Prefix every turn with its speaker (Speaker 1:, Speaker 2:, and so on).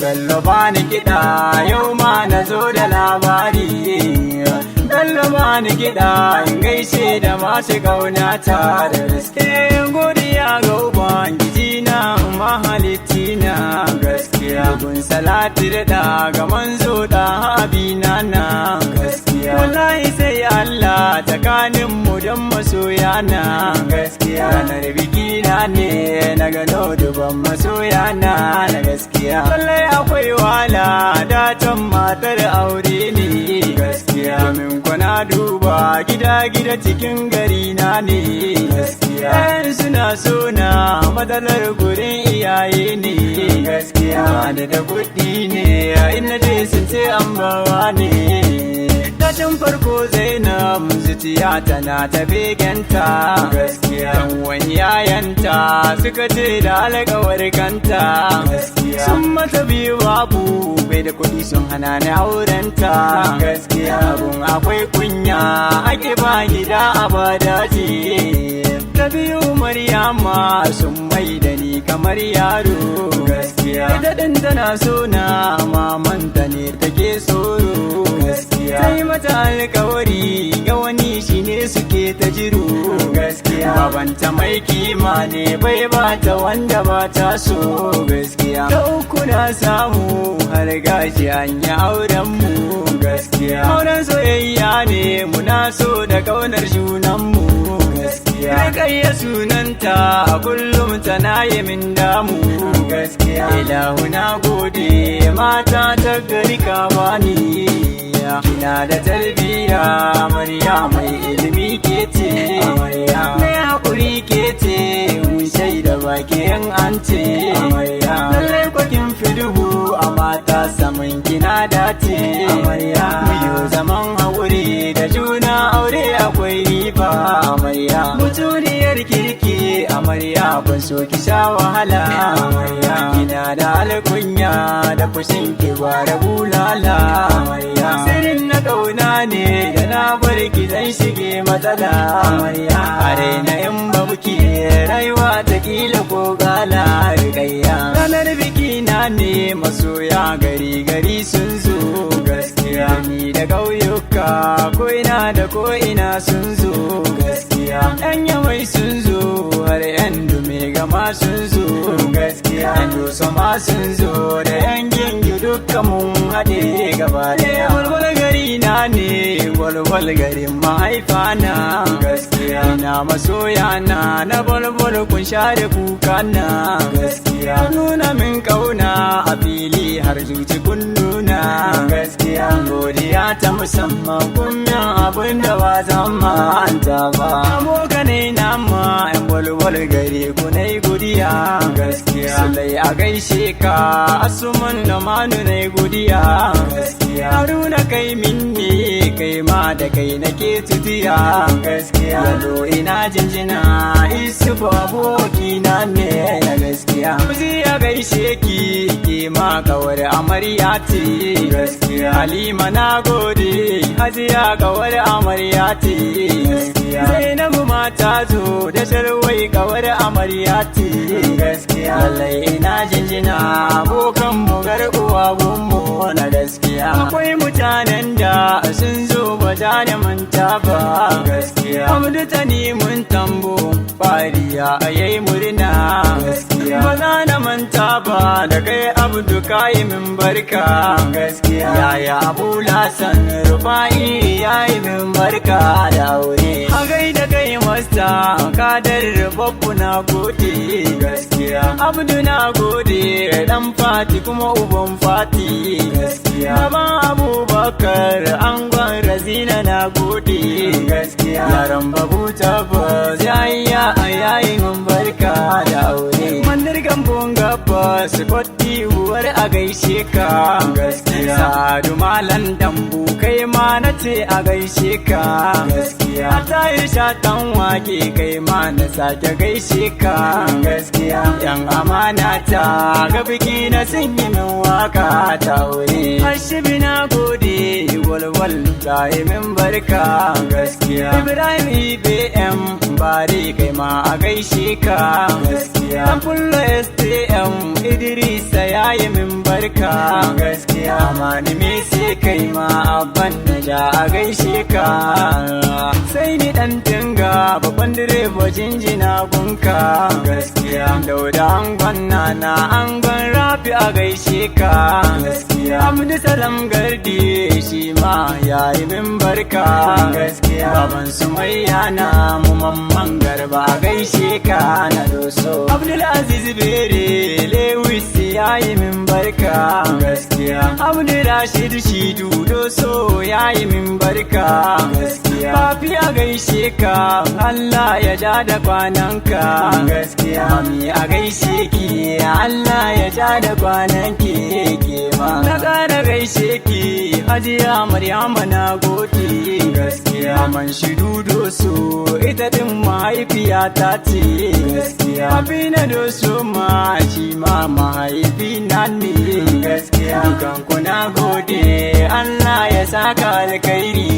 Speaker 1: Bello bani kiɗa yau ma na zo da labari. Bello bani kiɗa in gaishe da masu ƙaunata da gaske. Godiya ga Ubangiji na mahalitti na gaskiya. Gun salati da ga manzo da habina na gaskiya. Wallahi sai Allah tsakanin mu don masoya na gaskiya. Ranar biki na ne na gano duban masoya na gaskiya. Lallai akwai wala datan matar aure ne gaskiya. Domin kwana duba gida cikin gari na ne gaskiya. Yan suna so na matsalar gurin iyaye ne gaskiya. Da kuɗi ne ina je sun ce an bawa ne. Tashin farko Zainab zuciya tana ta begenta gaskiya. Dan wani yayanta suka ce da alƙawar kanta gaskiya. Sun mata biyu babu bai da kuɗi sun hana ni aurenta gaskiya. Abun akwai kunya ake ba gida a badaji. Ta biyu Maryama sun mai da ni kamar yaro gaskiya. Ita ɗin tana so na mamanta ne take tsoro gaskiya. Ta yi mata alkawari ga wani shi ne suke ta jiro gaskiya. Babanta mai kima ne bai bata wanda ba ta so gaskiya. Ta uku na samu har gashi an yi auren mu gaskiya. Auren soyayya ne muna so da ƙaunar junanmu gaskiya. Rikayya sunanta a kullum tana yi min damu gaskiya. Ilahu na gode mata ta gari ka bani. Kina da tarbiyya amarya mai ilimi ke ce amarya. Mai haƙuri ke ce mun shaida bakin an ce amarya. Lallai kwakin fiduhu a mata saman kina dace amarya. Muyo zaman haƙuri da juna aure akwai riba amarya. Mutuniyar kirki amarya ban so ki sha wahala amarya. Kina da alkunya da fushin ki gwara bulala amarya. Sirrin na ƙauna ne da na bar ki zan shige matsala amarya. A raina in babuki rayuwa ta kila ko gala rikayya. Ranar biki na ne masoya gari sun zo gaskiya. Ni da ƙauyuka ko ina da ko ina sun zo gaskiya. Yan yamai sun zo har yan dume gama sun zo gaskiya. Yan doso ma sun zo da yan gingi dukkan mun haɗe gaba ɗaya. Walwal gari na ne walwal garin mahaifa na gaskiya. Ina masoya na balbal kun share kuka na gaskiya. Nuna min ƙauna a fili har zuci kun nuna gaskiya. Godiya ta musamman kun min abin da ba zan manta ba. Abokanai na ma yan walwal gari ku nai godiya gaskiya. Sulai a gaishe ka asuman da manu nai godiya gaskiya. Haruna kai minni kai ma da kai nake tutiya gaskiya. Yalo ina jinjina isu aboki na ne na gaskiya. Kuzi a gaishe ki ma kawar amarya ce gaskiya. Halima na gode hajiya kawar amarya ce gaskiya. Zainabu ma ta zo da sharwai kawar amarya ce gaskiya. Lallai ina jinjina abokan mu garkuwa gunmu na gaskiya. Akwai mutanen da sun zo ba da manta ba gaskiya. Amdu ta mun tambo fariya a yayi murna gaskiya. Ba za na manta ba da kai abdu kayi min barka gaskiya. Yaya abu lasan rufa'i yayi min barka da aure. A gaida kai masta kadar babbu na gode gaskiya. Abdu na gode dan fati kuma uban fati gaskiya. Baban abubakar angon razina na gode gaskiya. Yaran babu tabbas yayi mun barka da aure. Mandirgan bunga bas kotti uwar a gaishe ka gaskiya. Sadu malan dambu kai ma na ce a gaishe ka gaskiya. Tayir shatan wake kai ma na sake gaishe ka gaskiya. Yan amana ta ga biki na sun yi min waka ta aure. Hashibi na gode walwal ta yi min barka gaskiya. Ibrahim IBM bare kai ma a gaishe ka gaskiya. Dan fulla STM Idrisa ya yi min barka barka gaskiya amani me sai kai ma abban ja a gaishe ka sai ni dan tinga babban direba jinjina gunka gaskiya dauda angon nana angon rafi a gaishe ka gaskiya Abdu Salam Gardi shi ma yayi min barka gaskiya baban Sumayya na mu mamman Garba a gaishe ka na doso Abdul Aziz Bere Lewis yayi min barka gaskiya Abdul Rashid Shidu doso yayi min barka gaskiya Papi a gaishe ka Allah ya ja da kwananka gaskiya Mami a gaishe ki Allah ya ja da kwananki ke ma na ƙara gaishe ki Hajiya Maryama na gode gaskiya man shidu doso ita din mahaifiyata ce gaskiya Abina doso ma shi ma mahaifina ne gaskiya dukan ku na gode Allah ya saka alkhairi